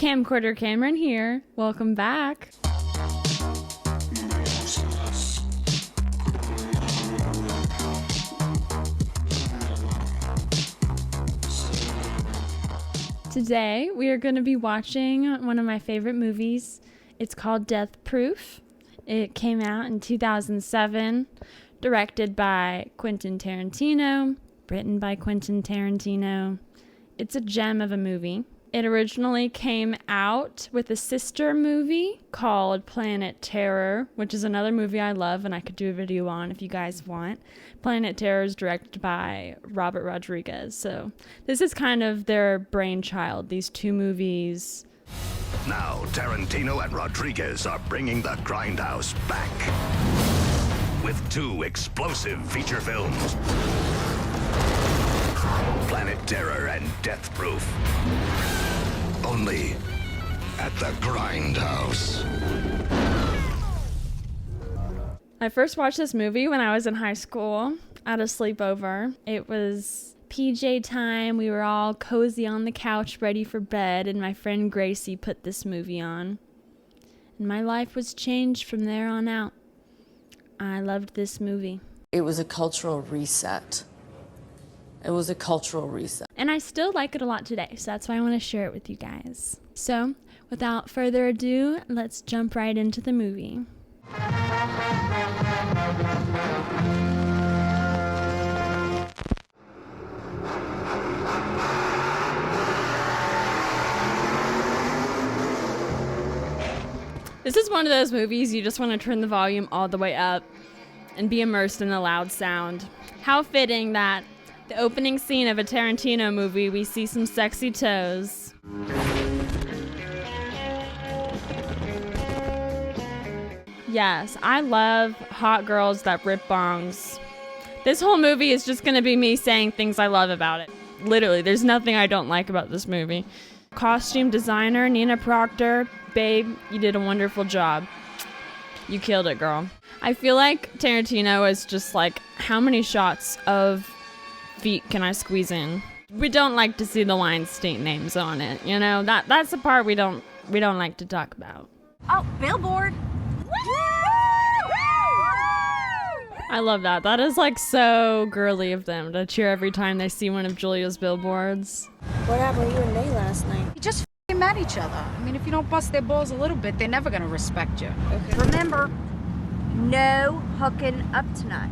Camcorder Cameron here. Welcome back. Today we are going to be watching one of my favorite movies. It's called Death Proof. It came out in 2007, directed by Quentin Tarantino, written by Quentin Tarantino. It's a gem of a movie. It originally came out with a sister movie called Planet Terror, which is another movie I love and I could do a video on if you guys want. Planet Terror is directed by Robert Rodriguez. So this is kind of their brainchild, these two movies. Now Tarantino and Rodriguez are bringing the Grindhouse back with two explosive feature films. Planet Terror and Death Proof. Only at the Grindhouse. I first watched this movie when I was in high school at a sleepover. It was PJ time. We were all cozy on the couch ready for bed, and my friend Gracie put this movie on. And my life was changed from there on out. I loved this movie. It was a cultural reset. It was a cultural reset. And I still like it a lot today, so that's why I want to share it with you guys. So, without further ado, let's jump right into the movie. This is one of those movies you just want to turn the volume all the way up and be immersed in the loud sound. How fitting that the opening scene of a Tarantino movie, we see some sexy toes. Yes, I love hot girls that rip bongs. This whole movie is just going to be me saying things I love about it. Literally, there's nothing I don't like about this movie. Costume designer Nina Proctor, babe, you did a wonderful job. You killed it, girl. I feel like Tarantino is just like, how many shots of feet can I squeeze in? We don't like to see the Weinstein names on it, you know? That's the part we don't like to talk about. Oh, billboard. I love that. That is like so girly of them to cheer every time they see one of Julia's billboards. What happened to you and Nate last night? You just f***ing met each other. I mean, if you don't bust their balls a little bit, they're never gonna respect you. Okay. Remember, no hooking up tonight.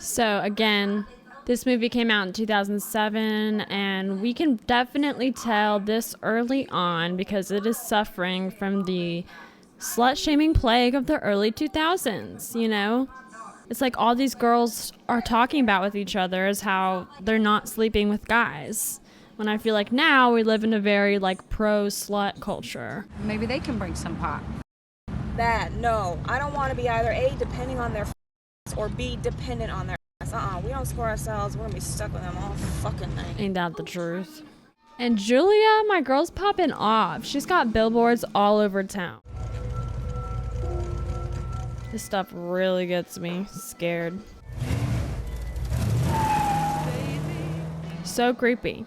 So again, this movie came out in 2007, and we can definitely tell this early on because it is suffering from the slut-shaming plague of the early 2000s, you know? It's like all these girls are talking about with each other is how they're not sleeping with guys. When I feel like now we live in a very like pro-slut culture. Maybe they can bring some pop. No. I don't want to be either A, depending on their or B, dependent on their we don't score ourselves. We're going to be stuck with them all fucking night. Ain't that the truth? And Julia, my girl's popping off. She's got billboards all over town. This stuff really gets me scared. So creepy.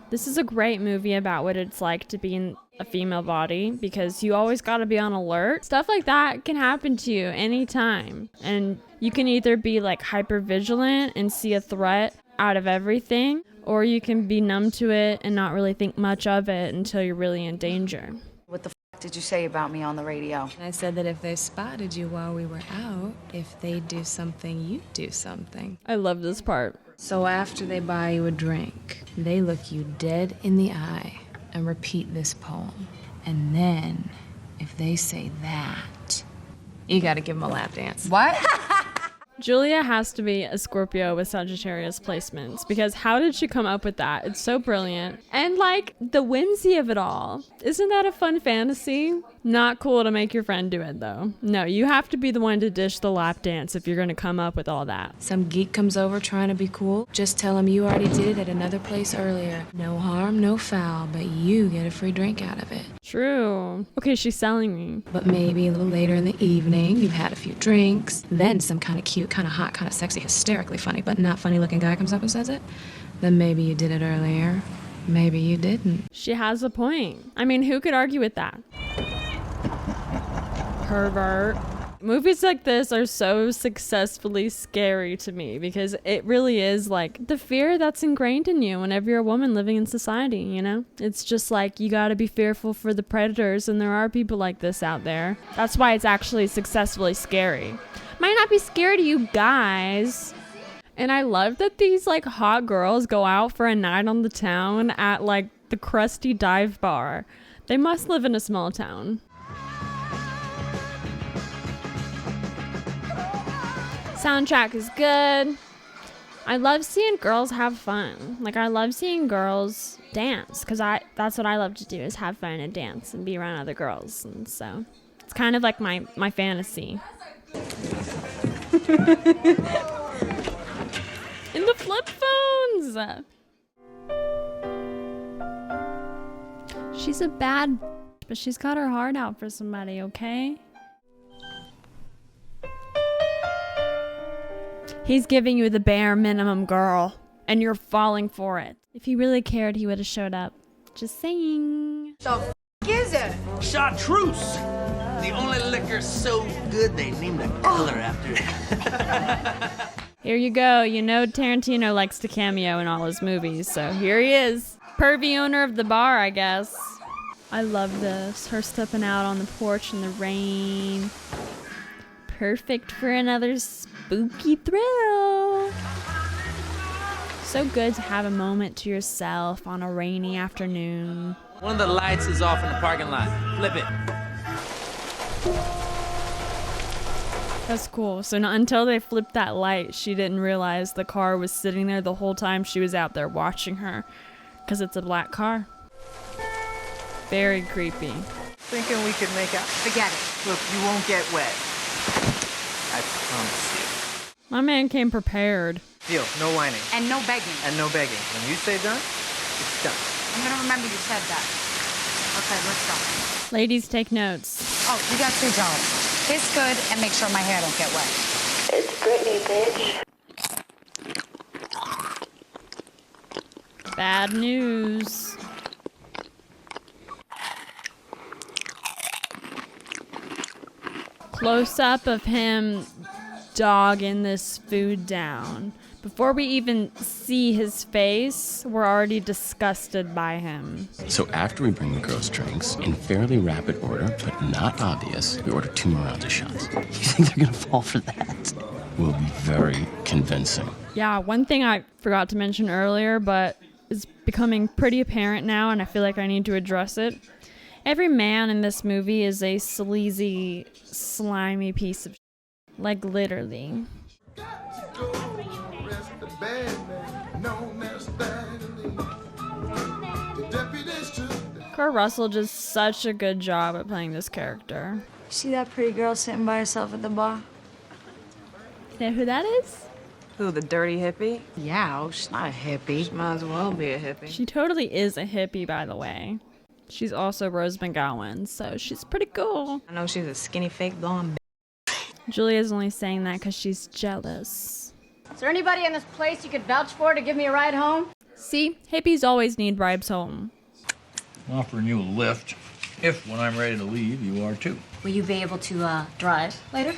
This is a great movie about what it's like to be in a female body because you always got to be on alert. Stuff like that can happen to you anytime. And you can either be like hyper vigilant and see a threat out of everything, or you can be numb to it and not really think much of it until you're really in danger. What the f*** did you say about me on the radio? I said that if they spotted you while we were out, if they do something, you do something. I love this part. So after they buy you a drink, they look you dead in the eye and repeat this poem. And then, if they say that, you gotta give them a lap dance. What? Julia has to be a Scorpio with Sagittarius placements because how did she come up with that? It's so brilliant. And like the whimsy of it all. Isn't that a fun fantasy? Not cool to make your friend do it though. No, you have to be the one to dish the lap dance if you're going to come up with all that. Some geek comes over trying to be cool. Just tell him you already did it at another place earlier. No harm, no foul, but you get a free drink out of it. True. Okay, she's selling me. But maybe a little later in the evening, you've had a few drinks, then some kind of cute, kind of hot, kind of sexy, hysterically funny, but not funny looking guy comes up and says it. Then maybe you did it earlier. Maybe you didn't. She has a point. I mean, who could argue with that? Pervert. Movies like this are so successfully scary to me because it really is like the fear that's ingrained in you whenever you're a woman living in society, you know? It's just like you gotta be fearful for the predators, and there are people like this out there. That's why it's actually successfully scary. Might not be scary to you guys. And I love that these like hot girls go out for a night on the town at like the Krusty Dive Bar. They must live in a small town. Soundtrack is good. I love seeing girls have fun. Like, I love seeing girls dance because that's what I love to do, is have fun and dance and be around other girls. And so it's kind of like my fantasy. In the flip phones. She's a bad but she's got her heart out for somebody, okay? He's giving you the bare minimum, girl, and you're falling for it. If he really cared, he would have showed up. Just saying. The f is it? Chartreuse! The only liquor so good they named a color after it. Here you go. You know Tarantino likes to cameo in all his movies, so here he is. Pervy owner of the bar, I guess. I love this. Her stepping out on the porch in the rain. Perfect for another spooky thrill. So good to have a moment to yourself on a rainy afternoon. One of the lights is off in the parking lot. Flip it. That's cool. So until they flipped that light, she didn't realize the car was sitting there the whole time she was out there watching her. Because it's a black car. Very creepy. Thinking we could make out. Forget it. Look, you won't get wet. I promise you. My man came prepared. Deal, no whining. And no begging. And no begging. When you say done, it's done. I'm gonna remember you said that. Okay, let's go. Ladies, take notes. Oh, you got 2 jobs. Kiss good and make sure my hair don't get wet. It's Brittany, bitch. Bad news. Close up of him dogging this food down. Before we even see his face, we're already disgusted by him. So after we bring the girls drinks, in fairly rapid order, but not obvious, we order 2 more rounds of shots. You think they're gonna fall for that? Will be very convincing. Yeah, one thing I forgot to mention earlier, but is becoming pretty apparent now, and I feel like I need to address it. Every man in this movie is a sleazy, slimy piece of shit. Like, literally. Kurt Russell does such a good job at playing this character. See that pretty girl sitting by herself at the bar? You know who that is? Who, the dirty hippie? Yeah, oh, she's not a hippie. She might as well be a hippie. She totally is a hippie, by the way. She's also Rose McGowan, so she's pretty cool. I know she's a skinny fake blonde. Julia's only saying that because she's jealous. Is there anybody in this place you could vouch for to give me a ride home? See, hippies always need bribes home. I'm offering you a lift, if when I'm ready to leave, you are too. Will you be able to drive later?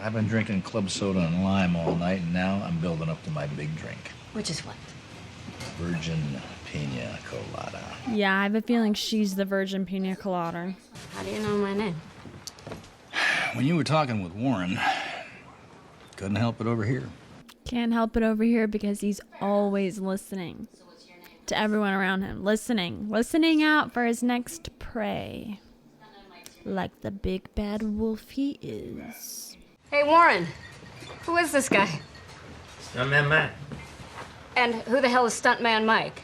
I've been drinking club soda and lime all night, and now I'm building up to my big drink. Which is what? Virgin Pina Colada. Yeah, I have a feeling she's the Virgin Pina Colada. How do you know my name? When you were talking with Warren, couldn't help it over here. Can't help it over here because he's always listening to everyone around him. Listening out for his next prey. Like the big bad wolf he is. Hey, Warren. Who is this guy? Stuntman Matt. And who the hell is Stuntman Mike?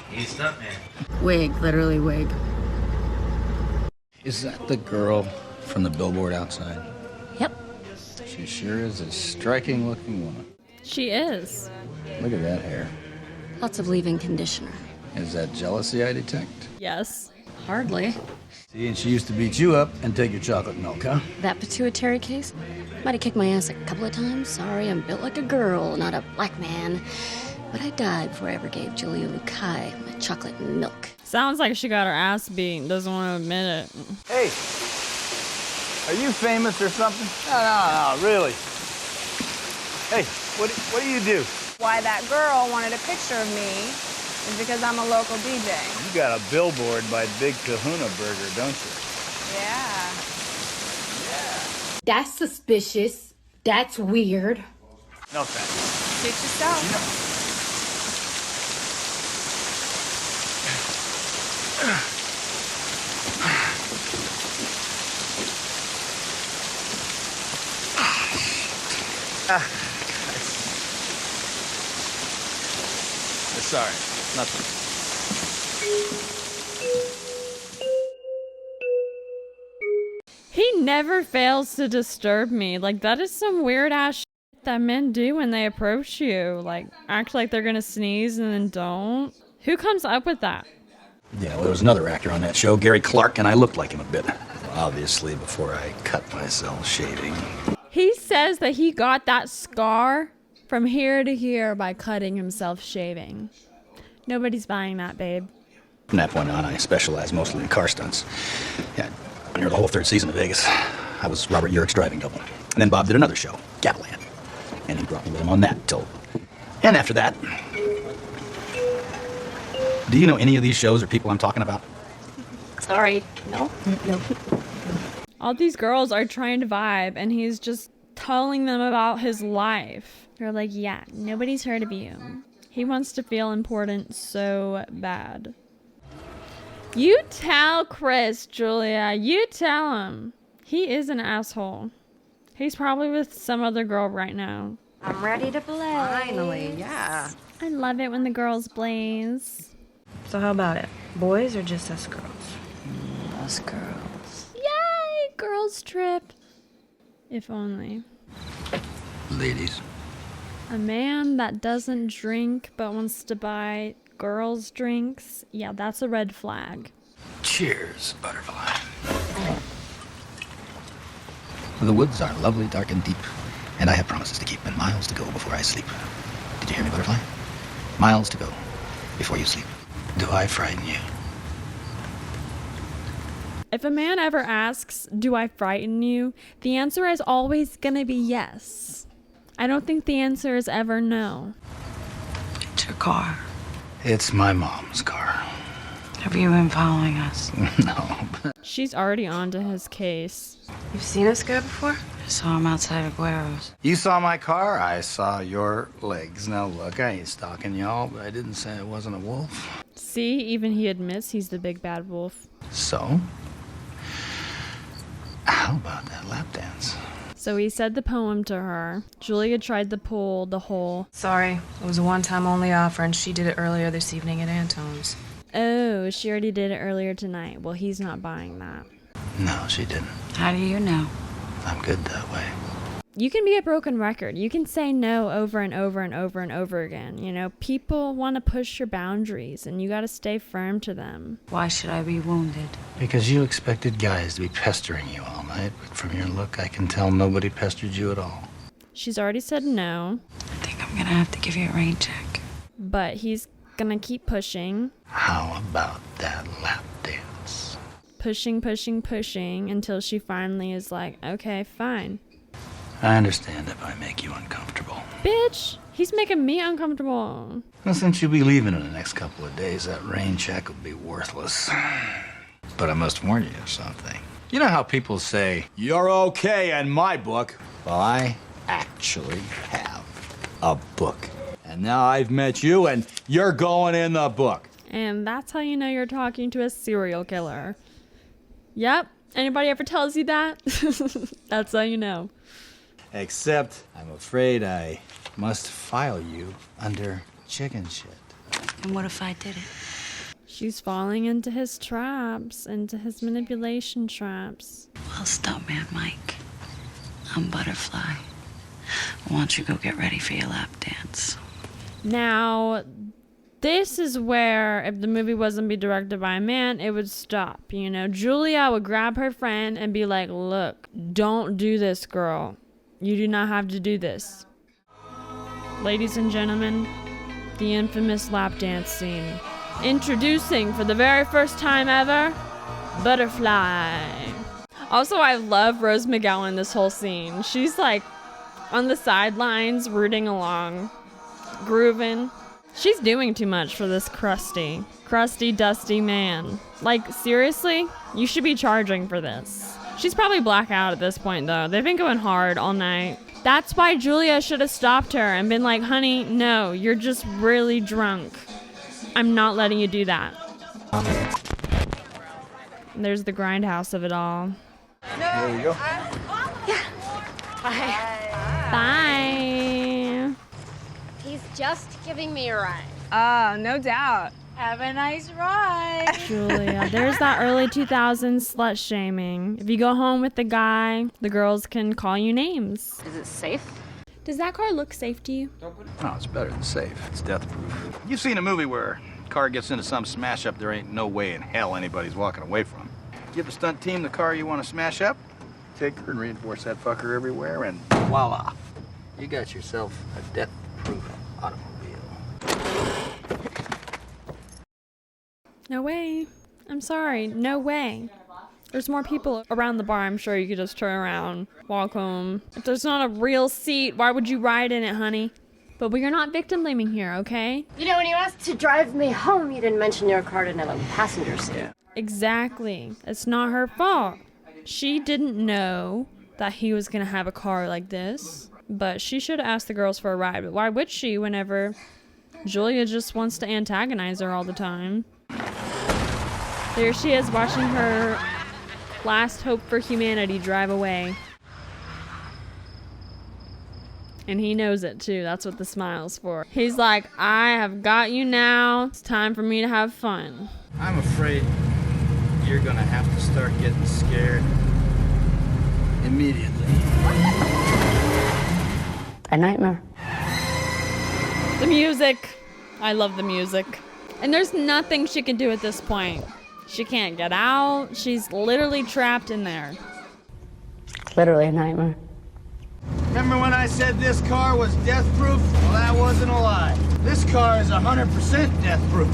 He's Stuntman. Wig, literally wig. Is that the girl from the billboard outside? Yep. She sure is a striking looking woman. She is. Look at that hair. Lots of leave-in conditioner. Is that jealousy I detect? Yes. Hardly. See, and she used to beat you up and take your chocolate milk, huh? That pituitary case? Might have kicked my ass a couple of times. Sorry, I'm built like a girl, not a black man. But I died before I ever gave Julia Lukai my chocolate milk. Sounds like she got her ass beat. Doesn't want to admit it. Hey, are you famous or something? No, really. Hey, what do you do? Why that girl wanted a picture of me is because I'm a local DJ. You got a billboard by Big Kahuna Burger, don't you? Yeah. That's suspicious. That's weird. No thanks. Suit yourself. Sorry, nothing. He never fails to disturb me. Like, that is some weird ass shit that men do when they approach you. Like, act like they're gonna sneeze and then don't. Who comes up with that? Yeah, well, there was another actor on that show, Gary Clark, and I looked like him a bit. Obviously, before I cut myself shaving. He says that he got that scar from here to here by cutting himself shaving. Nobody's buying that, babe. From that point on, I specialized mostly in car stunts. Yeah, near the whole third season of Vegas, I was Robert Urick's driving double. And then Bob did another show, Gavilan. And he brought me with him on that And after that... Do you know any of these shows or people I'm talking about? Sorry. No. All these girls are trying to vibe, and he's just telling them about his life. They're like, yeah, nobody's heard of you. He wants to feel important so bad. You tell Chris, Julia. You tell him. He is an asshole. He's probably with some other girl right now. I'm ready to blaze. Finally, yeah. I love it when the girls blaze. So how about it? Boys or just us girls? Us girls. Yay! Girls trip. If only. Ladies. A man that doesn't drink but wants to buy girls' drinks, yeah, that's a red flag. Cheers, butterfly. The woods are lovely, dark, and deep, and I have promises to keep and miles to go before I sleep. Did you hear me, butterfly? Miles to go before you sleep. Do I frighten you? If a man ever asks, do I frighten you? The answer is always gonna be yes. I don't think the answer is ever no. It's your car. It's my mom's car. Have you been following us? No. She's already on to his case. You've seen this guy before? I saw him outside of Guero's. You saw my car, I saw your legs. Now look, I ain't stalking y'all, but I didn't say I wasn't a wolf. See, even he admits he's the big bad wolf. So? How about that lap dance? So he said the poem to her. Julia tried to pull the whole, Sorry, it was a one-time only offer and she did it earlier this evening at Antone's. oh, she already did it earlier tonight. Well, he's not buying that. No, she didn't. How do you know? I'm good that way. You can be a broken record. You can say no over and over and over and over again. You know, people want to push your boundaries and you got to stay firm to them. Why should I be wounded? Because you expected guys to be pestering you all night, but from your look, I can tell nobody pestered you at all. She's already said no. I think I'm gonna have to give you a rain check. But he's gonna keep pushing. How about that lap dance? Pushing, pushing, pushing until she finally is like, okay, fine. I understand if I make you uncomfortable. Bitch, he's making me uncomfortable. Well, since you'll be leaving in the next couple of days, that rain check will be worthless. But I must warn you of something. You know how people say, you're okay in my book? Well, I actually have a book. And now I've met you, and you're going in the book. And that's how you know you're talking to a serial killer. Yep. Anybody ever tells you that? That's how you know. Except, I'm afraid I must file you under chicken shit. And what if I did it? She's falling into his traps, into his manipulation traps. Well, Stuntman Mike, I'm Butterfly. Why don't you go get ready for your lap dance? Now, this is where, if the movie wasn't be directed by a man, it would stop. You know, Julia would grab her friend and be like, look, don't do this, girl. You do not have to do this. Ladies and gentlemen, The infamous lap dance scene. Introducing, for the very first time ever, Butterfly. Also, I love Rose McGowan this whole scene. She's like on the sidelines, rooting along, grooving. She's doing too much for this crusty, dusty man. Like, seriously? You should be charging for this. She's probably blackout at this point, though. They've been going hard all night. That's why Julia should have stopped her and been like, honey, no, you're just really drunk. I'm not letting you do that. And there's the grindhouse of it all. There you go. Bye. He's just giving me a ride. No doubt. Have a nice ride. Julia, there's that early 2000s slut shaming. If you go home with the guy, the girls can call you names. Is it safe? Does that car look safe to you? No, it's better than safe. It's death proof. You've seen a movie where a car gets into some smash up there ain't no way in hell anybody's walking away from. Give the stunt team the car you want to smash up, take her and reinforce that fucker everywhere, and voila. You got yourself a death-proof automobile. No way. I'm sorry. No way. There's more people around the bar. I'm sure you could just turn around, walk home. If there's not a real seat, why would you ride in it, honey? But we are not victim blaming here, okay? You know, when you asked to drive me home, you didn't mention your car didn't have a passenger seat. Yeah. Exactly. It's not her fault. She didn't know that he was going to have a car like this. But she should have asked the girls for a ride. But why would she whenever Julia just wants to antagonize her all the time? There she is watching her last hope for humanity drive away. And he knows it too. That's what the smile's for. He's like, I have got you now. It's time for me to have fun. I'm afraid you're gonna have to start getting scared immediately. A nightmare. The music. I love the music. And there's nothing she can do at this point. She can't get out. She's literally trapped in there. Literally a nightmare. Remember when I said this car was death-proof? Well, that wasn't a lie. This car is 100% death-proof.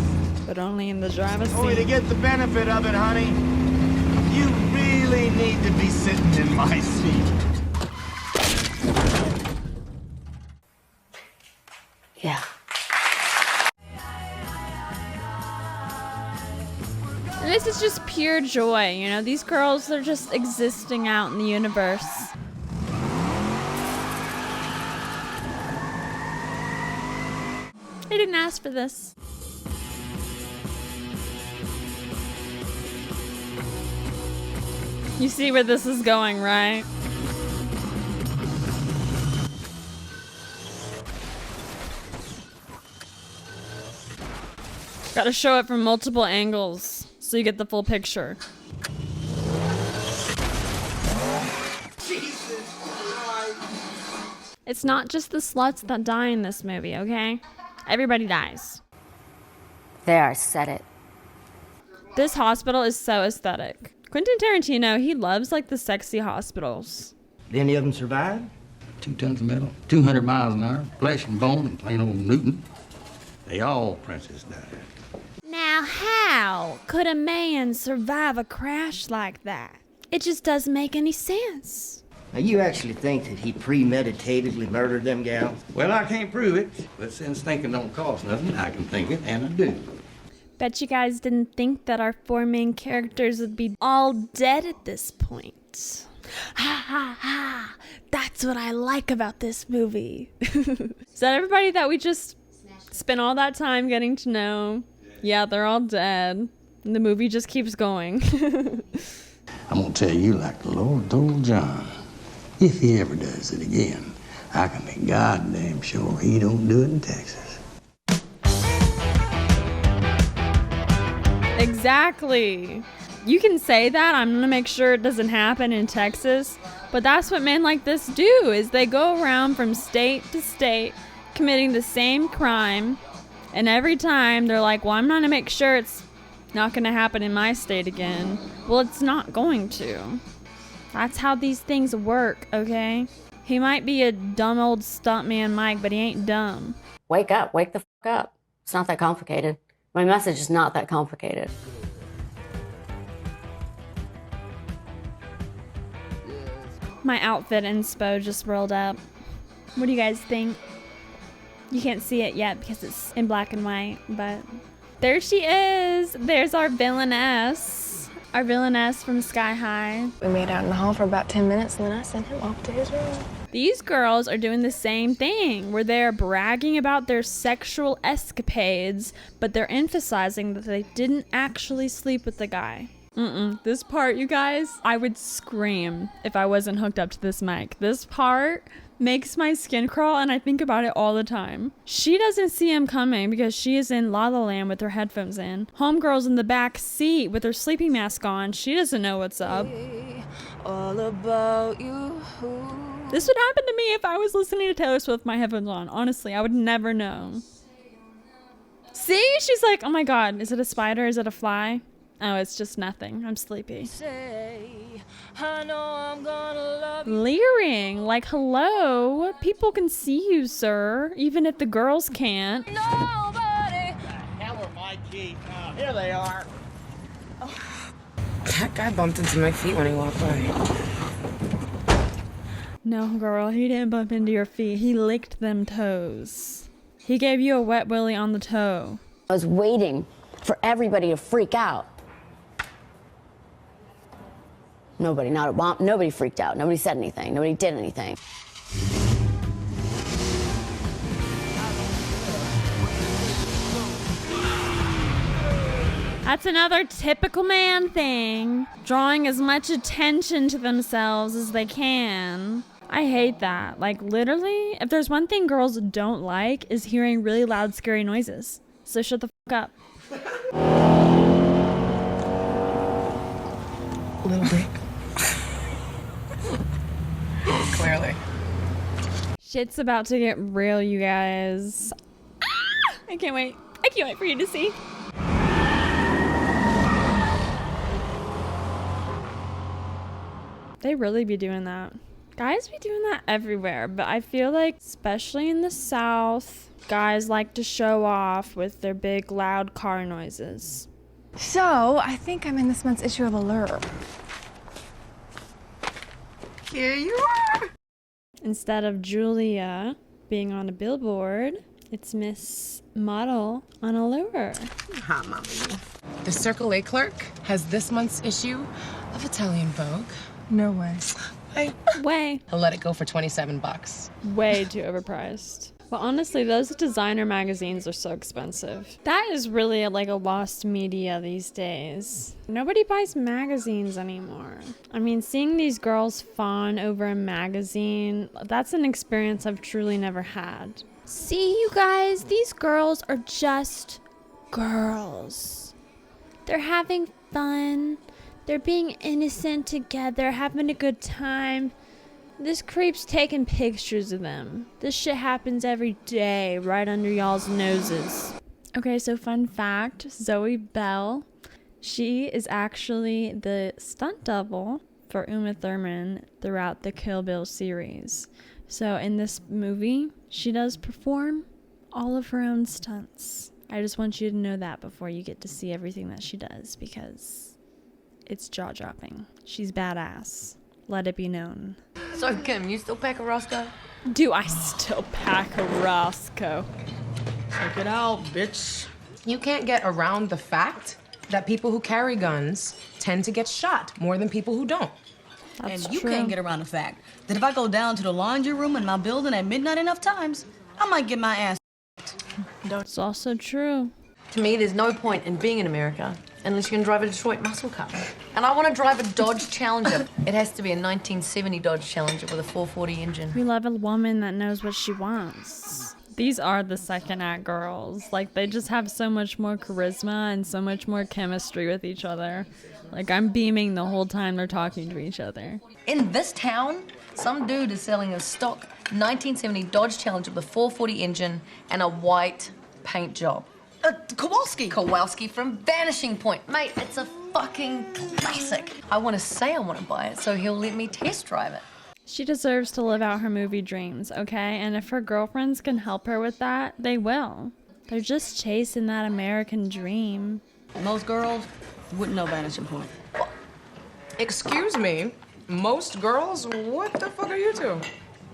But only in the driver's seat. Only to get the benefit of it, honey, you really need to be sitting in my seat. Yeah. And this is just pure joy, you know? These girls are just existing out in the universe. They didn't ask for this. You see where this is going, right? Gotta show it from multiple angles so you get the full picture. It's not just the sluts that die in this movie, okay? Everybody dies. There, I said it. This hospital is so aesthetic. Quentin Tarantino, he loves like the sexy hospitals. Did any of them survive? 2 tons of metal, 200 miles an hour, flesh and bone, and plain old Newton. They all, princess, died. Now, how could a man survive a crash like that? It just doesn't make any sense. Now, you actually think that he premeditatively murdered them gals? Well, I can't prove it, but since thinking don't cost nothing, I can think it, and I do. Bet you guys didn't think that our 4 main characters would be all dead at this point. Ha ha ha! That's what I like about this movie. Is that everybody that we just spent all that time getting to know? Yeah, they're all dead. And the movie just keeps going. I'm gonna tell you like the Lord told John. If he ever does it again, I can be goddamn sure he don't do it in Texas. Exactly. You can say that. I'm gonna make sure it doesn't happen in Texas. But that's what men like this do, is they go around from state to state committing the same crime. And every time they're like, well, I'm gonna make sure it's not gonna happen in my state again. Well, it's not going to. That's how these things work, okay? He might be a dumb old stuntman Mike, but he ain't dumb. Wake up. Wake the fuck up. It's not that complicated. My message is not that complicated. My outfit inspo just rolled up. What do you guys think? You can't see it yet because it's in black and white, but there she is. There's our villainess. Our villainess from Sky High. We made out in the hall for about 10 minutes and then I sent him off to his room. These girls are doing the same thing, where they're bragging about their sexual escapades, but they're emphasizing that they didn't actually sleep with the guy. This part, you guys, I would scream if I wasn't hooked up to this mic. This part makes my skin crawl, and I think about it all the time. She doesn't see him coming because she is in La La Land with her headphones in. Homegirl's in the back seat with her sleeping mask on. She doesn't know what's up. All about you. This would happen to me if I was listening to Taylor Swift with my headphones on. Honestly, I would never know. See? She's like, oh my God, is it a spider? Is it a fly? Oh, it's just nothing. I'm sleepy. I know I'm gonna love you. Leering, like, hello, people can see you, sir, even if the girls can't. Nobody. The hell are my keys? Oh, here they are. That guy bumped into my feet when he walked by. No, girl, he didn't bump into your feet. He licked them toes. He gave you a wet willy on the toe. I was waiting for everybody to freak out. Nobody freaked out. Nobody said anything. Nobody did anything. That's another typical man thing. Drawing as much attention to themselves as they can. I hate that. Like, literally, if there's one thing girls don't like, is hearing really loud, scary noises. So shut the fuck up. Little dick. Clearly. Shit's about to get real, you guys. Ah! I can't wait. I can't wait for you to see. They really be doing that. Guys be doing that everywhere, but I feel like, especially in the South, guys like to show off with their big, loud car noises. So, I think I'm in this month's issue of Allure. Here you are. Instead of Julia being on a billboard, it's Miss Model on Allure. Hi, Mommy. The Circle A clerk has this month's issue of Italian Vogue. No way. Way. He'll let it go for $27. Way too overpriced. But honestly, those designer magazines are so expensive. That is really like a lost media these days. Nobody buys magazines anymore. I mean, seeing these girls fawn over a magazine, that's an experience I've truly never had. See, you guys, these girls are just girls. They're having fun. They're being innocent together, having a good time. This creep's taking pictures of them. This shit happens every day, right under y'all's noses. Okay, so fun fact, Zoe Bell, she is actually the stunt double for Uma Thurman throughout the Kill Bill series. So in this movie, she does perform all of her own stunts. I just want you to know that before you get to see everything that she does, because it's jaw-dropping. She's badass. Let it be known. So, Kim, you still pack a Roscoe? Do I still pack a Roscoe? Check it out, bitch. You can't get around the fact that people who carry guns tend to get shot more than people who don't. And you can't get around the fact that if I go down to the laundry room in my building at midnight enough times, I might get my ass. It's also true. To me, there's no point in being in America unless you can drive a Detroit muscle car. And I want to drive a Dodge Challenger. It has to be a 1970 Dodge Challenger with a 440 engine. We love a woman that knows what she wants. These are the second act girls. Like, they just have so much more charisma and so much more chemistry with each other. Like, I'm beaming the whole time they're talking to each other. In this town, some dude is selling a stock 1970 Dodge Challenger with a 440 engine and a white paint job. Kowalski from Vanishing Point. Mate, it's a fucking classic. I want to say I want to buy it, so he'll let me test drive it. She deserves to live out her movie dreams, okay? And if her girlfriends can help her with that, they will. They're just chasing that American dream. Most girls wouldn't know Vanishing Point. Excuse me? Most girls? What the fuck are you two?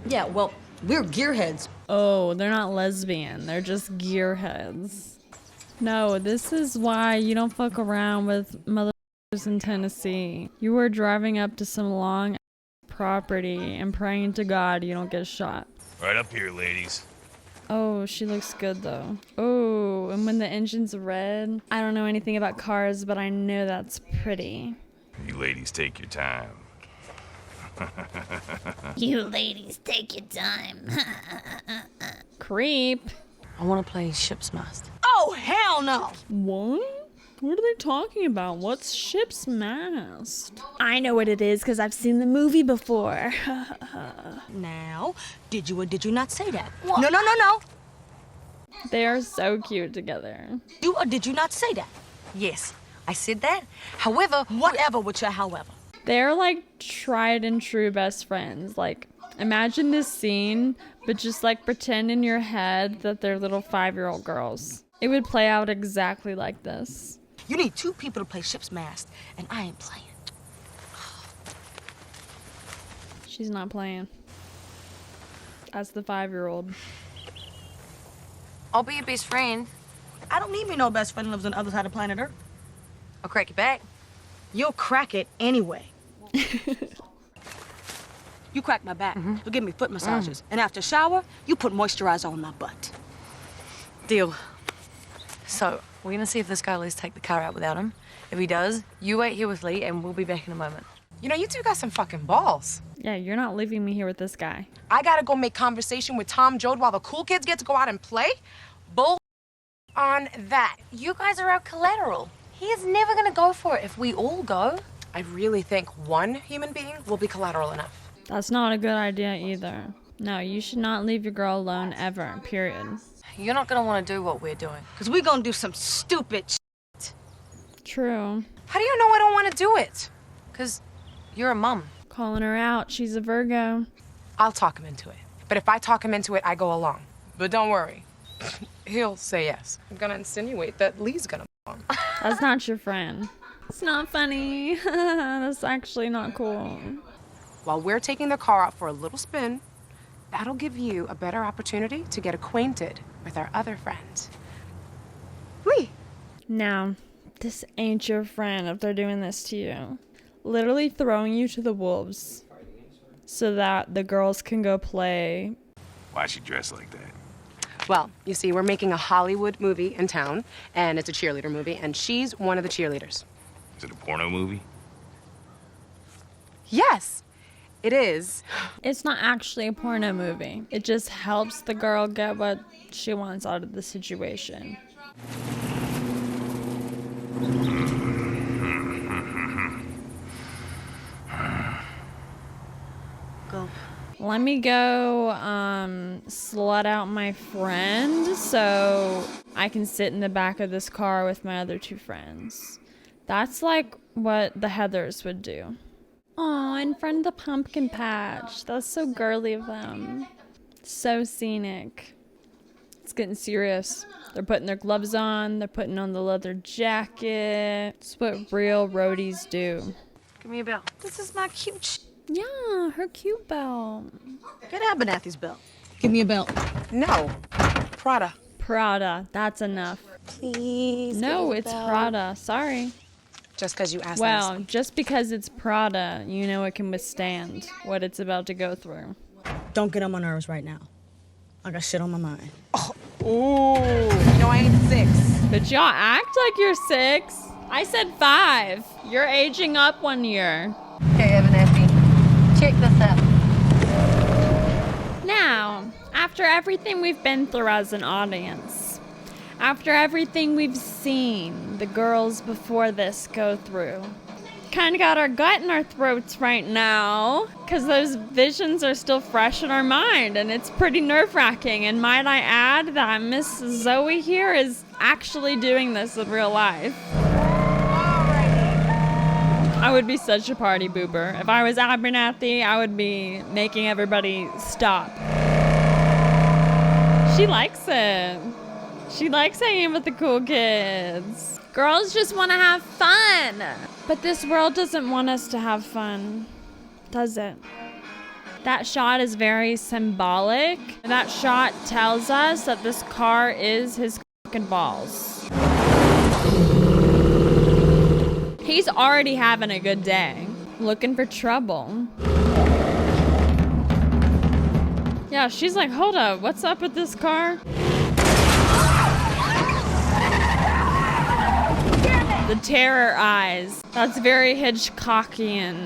Yeah, well, we're gearheads. Oh, they're not lesbian. They're just gearheads. No, this is why you don't fuck around with motherfuckers in Tennessee. You were driving up to some long property and praying to God you don't get shot. Right up here, ladies. Oh, she looks good though. Oh, and when the engine's red, I don't know anything about cars, but I know that's pretty. You ladies take your time. You ladies take your time. Creep. I want to play ship's mast. Oh, hell no! What? What are they talking about? What's ship's mast? I know what it is because I've seen the movie before. Now, did you or did you not say that? What? No. They are so cute together. You or did you not say that? Yes, I said that. However, whatever with your however. They're like tried and true best friends. Like, imagine this scene, but just like pretend in your head that they're little 5-year-old girls. It would play out exactly like this. You need 2 people to play ship's mast, and I ain't playing. She's not playing. That's the 5-year-old. I'll be your best friend. I don't need me no best friend who lives on the other side of planet Earth. I'll crack your back. You'll crack it anyway. You crack my back. You'll give me foot massages. And after shower, you put moisturizer on my butt. Deal. So, we're gonna see if this guy lets take the car out without him. If he does, you wait here with Lee and we'll be back in a moment. You know, you two got some fucking balls. Yeah, you're not leaving me here with this guy. I gotta go make conversation with Tom Joad while the cool kids get to go out and play? Bull on that. You guys are our collateral. He is never gonna go for it if we all go. I really think one human being will be collateral enough. That's not a good idea either. No, you should not leave your girl alone ever, period. You're not gonna wanna do what we're doing. Because we're gonna do some stupid shit. True. How do you know I don't wanna do it? Because you're a mum. Calling her out. She's a Virgo. I'll talk him into it. But if I talk him into it, I go along. But don't worry. He'll say yes. I'm gonna insinuate that Lee's gonna on. That's not your friend. It's not funny. That's actually not cool. While we're taking the car out for a little spin, that'll give you a better opportunity to get acquainted with our other friends. Whee! Now, this ain't your friend if they're doing this to you. Literally throwing you to the wolves so that the girls can go play. Why'd she dress like that? Well, you see, we're making a Hollywood movie in town, and it's a cheerleader movie, and she's one of the cheerleaders. Is it a porno movie? Yes, it is. It's not actually a porno movie. It just helps the girl get what she wants out of the situation. Go. Let me go slut out my friend so I can sit in the back of this car with my other 2 friends. That's like what the Heathers would do. Aw, in front of the pumpkin patch. That's so girly of them. So scenic. It's getting serious. They're putting their gloves on. They're putting on the leather jacket. It's what real roadies do. Give me a bell. This is my cute Yeah, her cute belt. Get Abernathy's belt. Give me a belt. No, Prada. Prada, that's enough. Please. No, it's Prada. Sorry. Just because you asked Well, us. just because it's Prada, you know it can withstand what it's about to go through. Don't get on my nerves right now. I got shit on my mind. Ooh, you know I ain't 6. But y'all act like you're 6. I said 5. You're aging up 1 year. Okay, Abernathy, check this out. Now, after everything we've been through as an audience, after everything we've seen the girls before this go through, kind of got our gut in our throats right now because those visions are still fresh in our mind and it's pretty nerve-wracking. And might I add that Miss Zoe here is actually doing this in real life. I would be such a party boober. If I was Abernathy, I would be making everybody stop. She likes it. She likes hanging with the cool kids. Girls just want to have fun. But this world doesn't want us to have fun, does it? That shot is very symbolic. That shot tells us that this car is his fucking balls. He's already having a good day. Looking for trouble. Yeah, she's like, hold up, what's up with this car? The terror eyes. That's very Hitchcockian.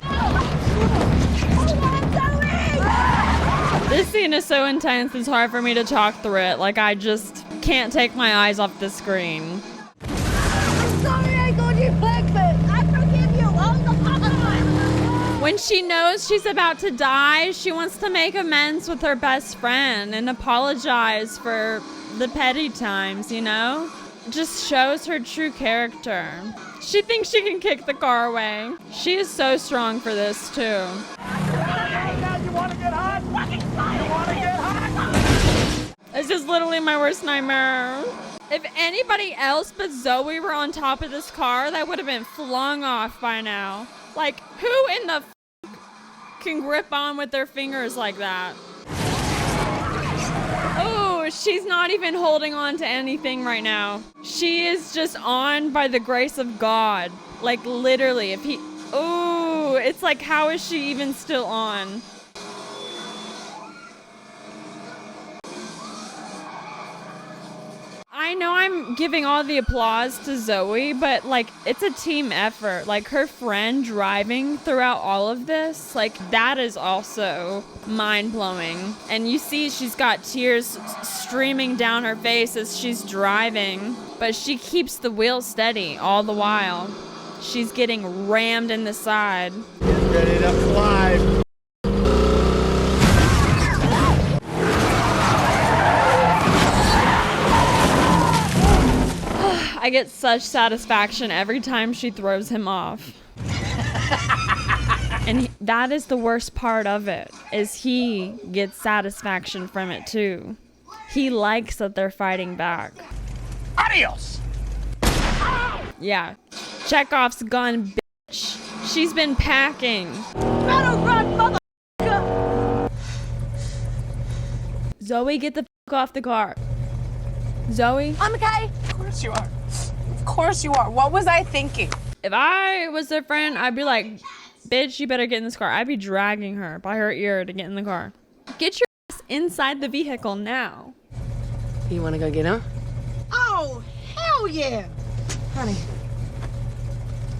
This scene is so intense, it's hard for me to talk through it. Like, I just can't take my eyes off the screen. I'm sorry I called you breakfast. I forgive you all the time. When she knows she's about to die, she wants to make amends with her best friend and apologize for the petty times, you know? Just shows her true character. She thinks she can kick the car away. She is so strong for this, too. You want to get hot? You want to get hot? This is literally my worst nightmare. If anybody else but Zoe were on top of this car, that would have been flung off by now. Like, who in the can grip on with their fingers like that? Oh, she's not even holding on to anything right now. She is just on by the grace of God. Like, literally, if he... Oh, it's like, how is she even still on? I know I'm giving all the applause to Zoe, but like, it's a team effort. Like, her friend driving throughout all of this, like, that is also mind-blowing. And you see she's got tears streaming down her face as she's driving, but she keeps the wheel steady all the while. She's getting rammed in the side. Get ready to fly. I get such satisfaction every time she throws him off. And that is the worst part of it, is he gets satisfaction from it too. He likes that they're fighting back. Adios! Yeah. Chekhov's gun, bitch. She's been packing. Better run, motherfucker! Zoe, get the fuck off the car. Zoe? I'm okay. Of course you are. Of course you are. What was I thinking? If I was their friend, I'd be like, bitch, you better get in this car. I'd be dragging her by her ear to get in the car. Get your ass inside the vehicle now. You want to go get him? Oh, hell yeah! Honey,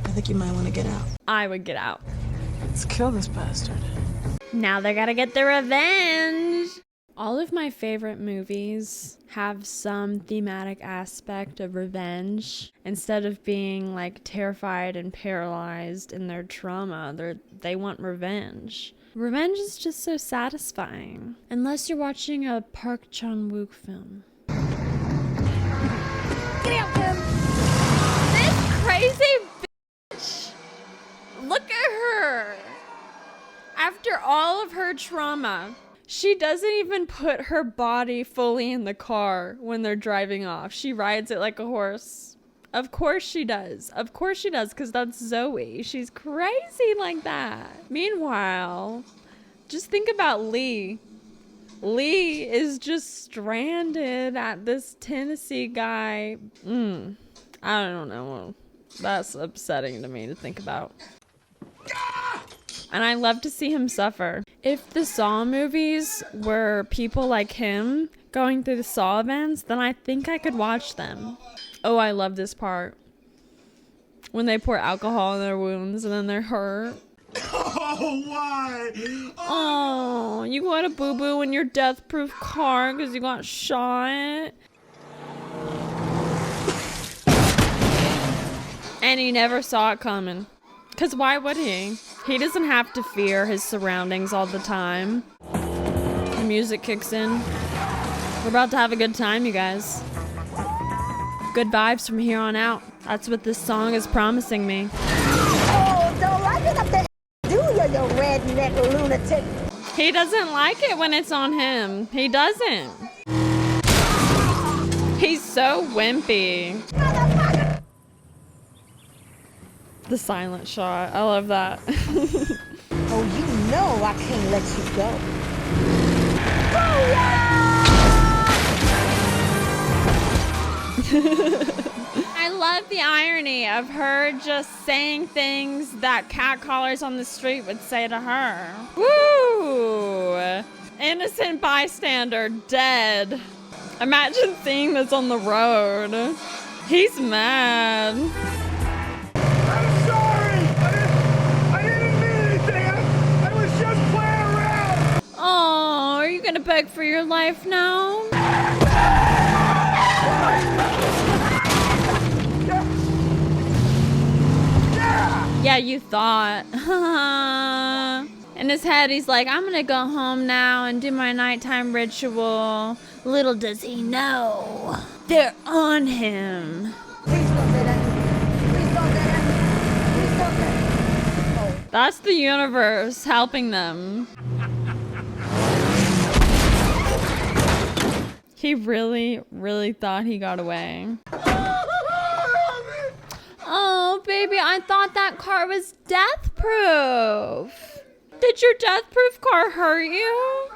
I think you might want to get out. I would get out. Let's kill this bastard. Now they gotta get their revenge. All of my favorite movies have some thematic aspect of revenge. Instead of being like terrified and paralyzed in their trauma, they want revenge. Revenge is just so satisfying. Unless you're watching a Park Chan-wook film. Get out, Kim! This crazy bitch! Look at her! After all of her trauma, she doesn't even put her body fully in the car when they're driving off. She rides it like a horse. Of course she does. Of course she does, because that's Zoe. She's crazy like that. Meanwhile, just think about Lee. Lee is just stranded at this Tennessee guy. I don't know. That's upsetting to me to think about. And I love to see him suffer. If the Saw movies were people like him going through the Saw events, then I think I could watch them. Oh, I love this part. When they pour alcohol in their wounds and then they're hurt. Oh, why? Oh, you got a boo-boo in your death-proof car because you got shot. And he never saw it coming. Because why would he? He doesn't have to fear his surroundings all the time. The music kicks in. We're about to have a good time, you guys. Good vibes from here on out. That's what this song is promising me. Oh, don't like it up there, do you redneck lunatic? He doesn't like it when it's on him. He doesn't. He's so wimpy. The silent shot. I love that. Oh, you know I can't let you go. I love the irony of her just saying things that catcallers on the street would say to her. Woo! Innocent bystander dead. Imagine seeing this on the road. He's mad. I'm sorry! I didn't mean anything! I was just playing around! Oh, are you gonna beg for your life now? Yeah, you thought. In his head, he's like, I'm gonna go home now and do my nighttime ritual. Little does he know, they're on him. That's the universe helping them. He really, really thought he got away. Oh, baby, I thought that car was death proof. Did your death proof car hurt you?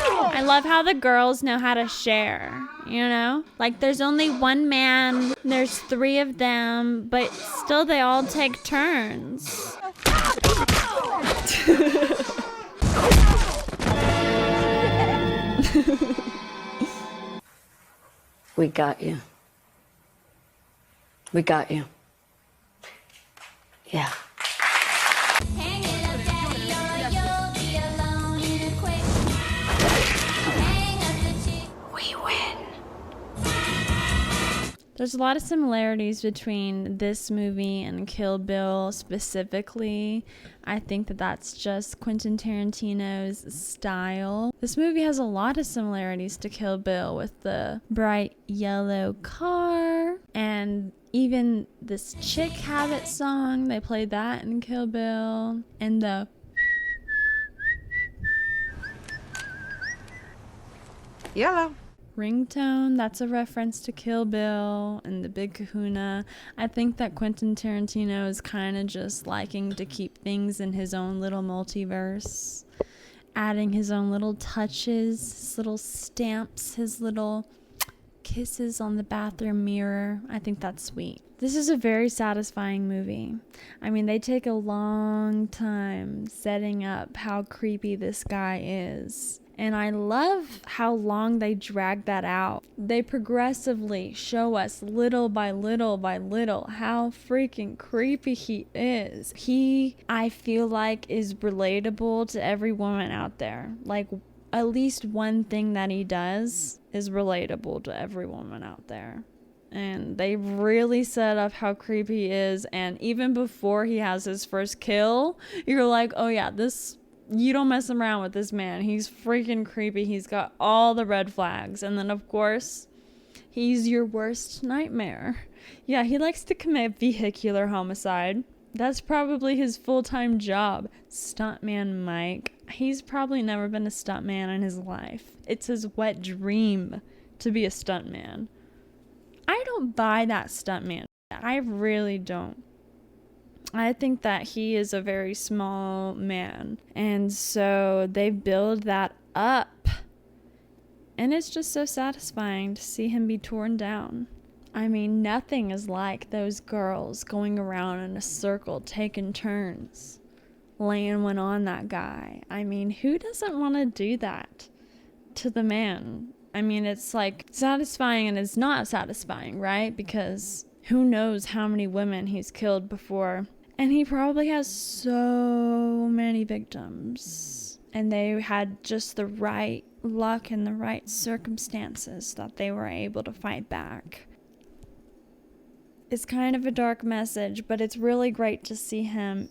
I love how the girls know how to share, you know? Like, there's only one man, there's 3 of them, but still they all take turns. We got you. We got you. Yeah. We win. There's a lot of similarities between this movie and Kill Bill specifically. I think that that's just Quentin Tarantino's style. This movie has a lot of similarities to Kill Bill with the bright yellow car and even this Chick Habit song. They played that in Kill Bill. And the yellow ringtone, that's a reference to Kill Bill and the Big Kahuna. I think that Quentin Tarantino is kind of just liking to keep things in his own little multiverse, adding his own little touches, his little stamps, his little kisses on the bathroom mirror. I think that's sweet. This is a very satisfying movie. I mean, they take a long time setting up how creepy this guy is. And I love how long they drag that out. They progressively show us little by little by little how freaking creepy he is. He, I feel like, is relatable to every woman out there. Like, at least one thing that he does is relatable to every woman out there. And they really set up how creepy he is. And even before he has his first kill, you're like, oh yeah, you don't mess around with this man. He's freaking creepy. He's got all the red flags. And then, of course, he's your worst nightmare. Yeah, he likes to commit vehicular homicide. That's probably his full-time job. Stuntman Mike. He's probably never been a stuntman in his life. It's his wet dream to be a stuntman. I don't buy that stuntman. I really don't. I think that he is a very small man. And so they build that up. And it's just so satisfying to see him be torn down. I mean, nothing is like those girls going around in a circle, taking turns, laying one on that guy. I mean, who doesn't want to do that to the man? I mean, it's like satisfying and it's not satisfying, right? Because who knows how many women he's killed before. And he probably has so many victims. And they had just the right luck and the right circumstances that they were able to fight back. It's kind of a dark message, but it's really great to see him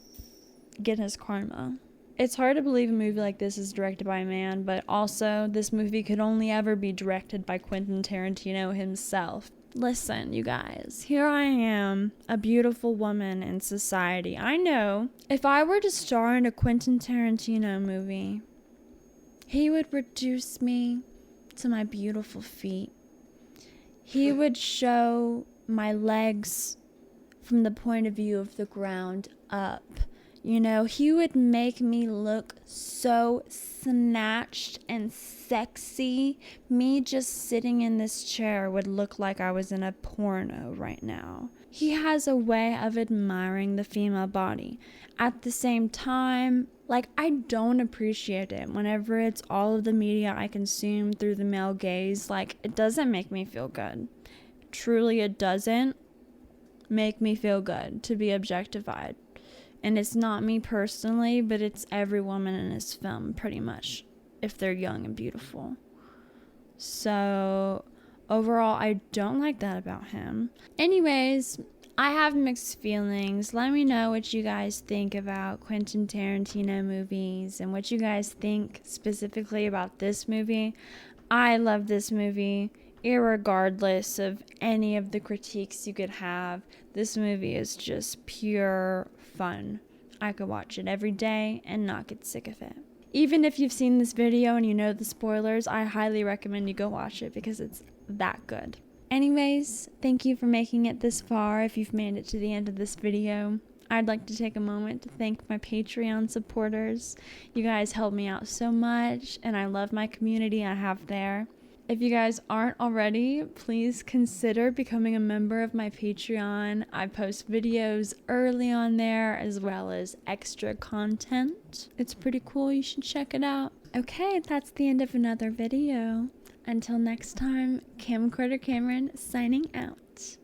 get his karma. It's hard to believe a movie like this is directed by a man, but also this movie could only ever be directed by Quentin Tarantino himself. Listen, you guys, here I am, a beautiful woman in society. I know if I were to star in a Quentin Tarantino movie, he would reduce me to my beautiful feet. He would show my legs from the point of view of the ground up. You know, he would make me look so snatched and sexy. Me just sitting in this chair would look like I was in a porno right now. He has a way of admiring the female body. At the same time, like, I don't appreciate it whenever it's all of the media I consume through the male gaze. Like, it doesn't make me feel good. Truly, it doesn't make me feel good to be objectified. And it's not me personally, but it's every woman in this film, pretty much, if they're young and beautiful. So, overall, I don't like that about him. Anyways, I have mixed feelings. Let me know what you guys think about Quentin Tarantino movies and what you guys think specifically about this movie. I love this movie, irregardless of any of the critiques you could have. This movie is just pure fun. I could watch it every day and not get sick of it. Even if you've seen this video and you know the spoilers, I highly recommend you go watch it because it's that good. Anyways, thank you for making it this far. If you've made it to the end of this video, I'd like to take a moment to thank my Patreon supporters. You guys help me out so much, and I love my community I have there. If you guys aren't already, please consider becoming a member of my Patreon. I post videos early on there as well as extra content. It's pretty cool. You should check it out. Okay, that's the end of another video. Until next time, Camcorder Cameron signing out.